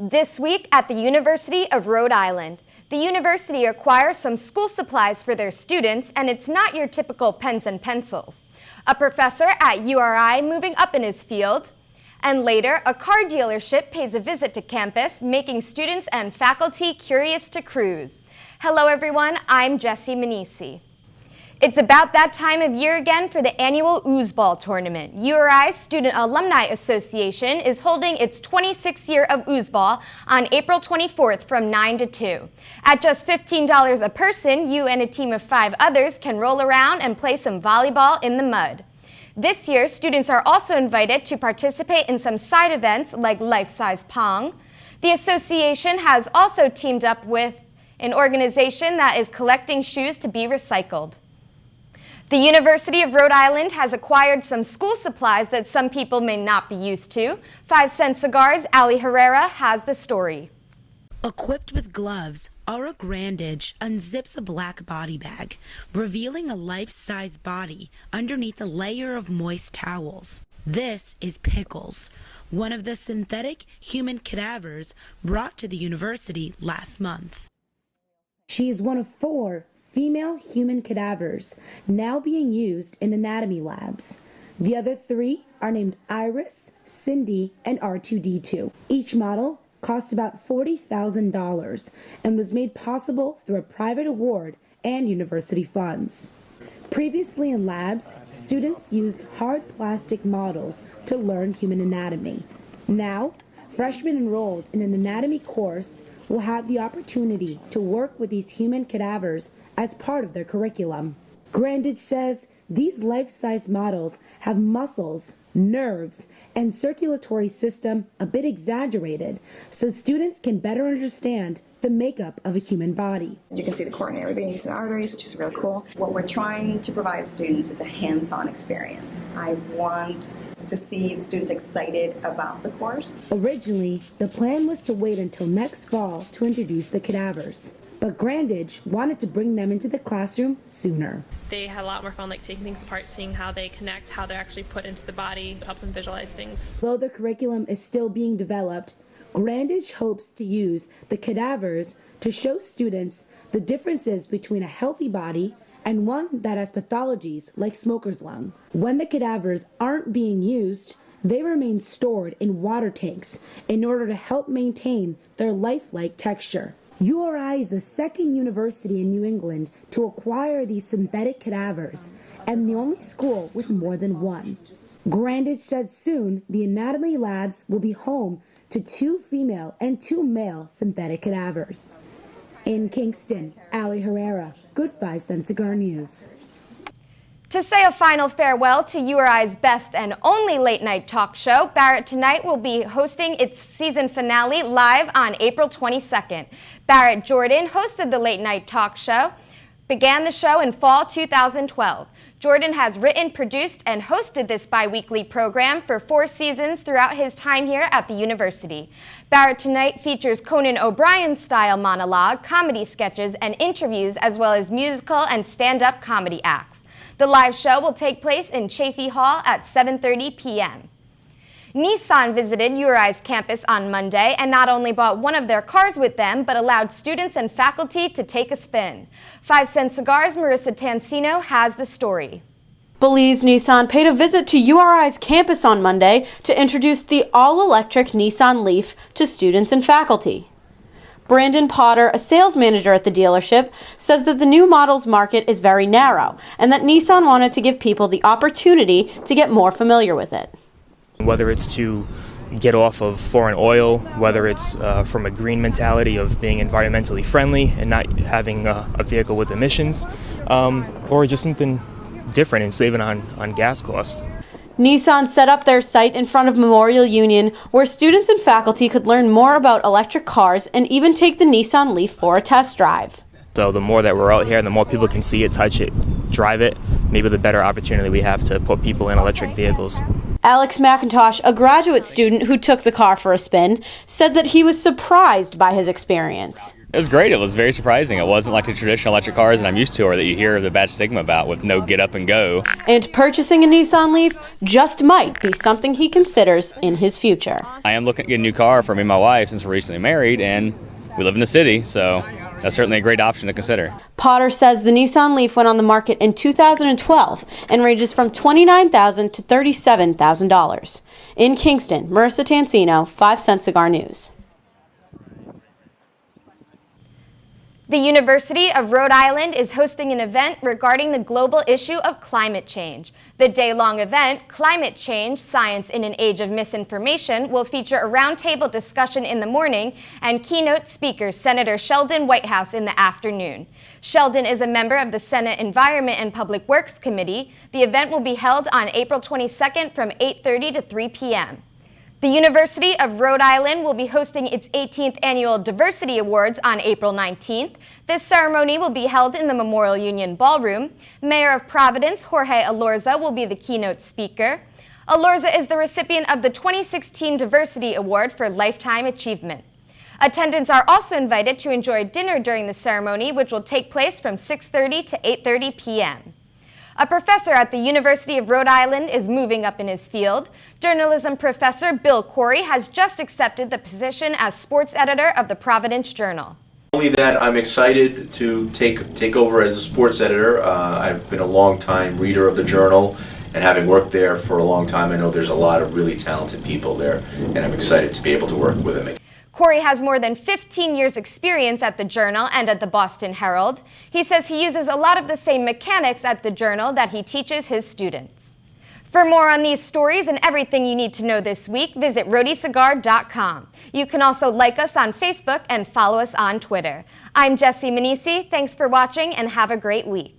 This week at the University of Rhode Island. The university acquires some school supplies for their students, and it's not your typical pens and pencils. A professor at URI moving up in his field. And later, a car dealership pays a visit to campus, making students and faculty curious to cruise. Hello everyone, I'm Jessie Manisi. It's about that time of year again for the annual Oozball tournament. URI's Student Alumni Association is holding its 26th year of Oozball on April 24th from 9 to 2. At just $15 a person, you and a team of 5 others can roll around and play some volleyball in the mud. This year, students are also invited to participate in some side events like life-size pong. The association has also teamed up with an organization that is collecting shoes to be recycled. The University of Rhode Island has acquired some school supplies that some people may not be used to. 5-cent Cigars' Ali Herrera has the story. Equipped with gloves, Aura Grandage unzips a black body bag, revealing a life-size body underneath a layer of moist towels. This is Pickles, one of the synthetic human cadavers brought to the university last month. She is one of 4 female human cadavers now being used in anatomy labs. The other 3 are named Iris, Cindy, and R2D2. Each model cost about $40,000 and was made possible through a private award and university funds. Previously in labs, students used hard plastic models to learn human anatomy. Now, freshmen enrolled in an anatomy course will have the opportunity to work with these human cadavers as part of their curriculum. Grandage says these life-size models have muscles, nerves, and circulatory system a bit exaggerated so students can better understand the makeup of a human body. You can see the coronary veins and arteries, which is really cool. What we're trying to provide students is a hands-on experience. I want to see the students excited about the course. Originally, the plan was to wait until next fall to introduce the cadavers. But Grandage wanted to bring them into the classroom sooner. They had a lot more fun taking things apart, seeing how they connect, how they're actually put into the body. It helps them visualize things. Though the curriculum is still being developed, Grandage hopes to use the cadavers to show students the differences between a healthy body and one that has pathologies like smoker's lung. When the cadavers aren't being used, they remain stored in water tanks in order to help maintain their lifelike texture. URI is the second university in New England to acquire these synthetic cadavers, and the only school with more than one. Grandage says soon the anatomy labs will be home to 2 female and 2 male synthetic cadavers. In Kingston, Ali Herrera, Good 5-Cent Cigar News. To say a final farewell to URI's best and only late-night talk show, Barrett Tonight will be hosting its season finale live on April 22nd. Barrett Jordan hosted the late-night talk show, began the show in fall 2012. Jordan has written, produced, and hosted this bi-weekly program for 4 seasons throughout his time here at the university. Barrett Tonight features Conan O'Brien-style monologue, comedy sketches, and interviews, as well as musical and stand-up comedy acts. The live show will take place in Chafee Hall at 7:30 p.m. Nissan visited URI's campus on Monday and not only bought one of their cars with them, but allowed students and faculty to take a spin. 5-Cent Cigars' Marissa Tansino has the story. Belize Nissan paid a visit to URI's campus on Monday to introduce the all-electric Nissan Leaf to students and faculty. Brandon Potter, a sales manager at the dealership, says that the new model's market is very narrow and that Nissan wanted to give people the opportunity to get more familiar with it. Whether it's to get off of foreign oil, whether it's from a green mentality of being environmentally friendly and not having a vehicle with emissions, or just something different and saving on gas costs. Nissan set up their site in front of Memorial Union where students and faculty could learn more about electric cars and even take the Nissan Leaf for a test drive. So the more that we're out here, the more people can see it, touch it, drive it, maybe the better opportunity we have to put people in electric vehicles. Alex McIntosh, a graduate student who took the car for a spin, said that he was surprised by his experience. It was great. It was very surprising. It wasn't like the traditional electric cars that I'm used to or that you hear the bad stigma about with no get up and go. And purchasing a Nissan Leaf just might be something he considers in his future. I am looking to get a new car for me and my wife since we're recently married and we live in the city, so that's certainly a great option to consider. Potter says the Nissan Leaf went on the market in 2012 and ranges from $29,000 to $37,000. In Kingston, Marissa Tansino, 5 Cent Cigar News. The University of Rhode Island is hosting an event regarding the global issue of climate change. The day-long event, Climate Change, Science in an Age of Misinformation, will feature a roundtable discussion in the morning and keynote speaker Senator Sheldon Whitehouse in the afternoon. Sheldon is a member of the Senate Environment and Public Works Committee. The event will be held on April 22nd from 8:30 to 3 p.m. The University of Rhode Island will be hosting its 18th Annual Diversity Awards on April 19th. This ceremony will be held in the Memorial Union Ballroom. Mayor of Providence, Jorge Alorza, will be the keynote speaker. Alorza is the recipient of the 2016 Diversity Award for Lifetime Achievement. Attendants are also invited to enjoy dinner during the ceremony, which will take place from 6:30 to 8:30 p.m. A professor at the University of Rhode Island is moving up in his field. Journalism professor Bill Corey has just accepted the position as sports editor of the Providence Journal. Only that I'm excited to take over as the sports editor. I've been a long time reader of the Journal, and having worked there for a long time, I know there's a lot of really talented people there, and I'm excited to be able to work with him. Corey has more than 15 years' experience at the Journal and at the Boston Herald. He says he uses a lot of the same mechanics at the Journal that he teaches his students. For more on these stories and everything you need to know this week, visit RhodeyCigar.com. You can also like us on Facebook and follow us on Twitter. I'm Jessie Manisi. Thanks for watching and have a great week.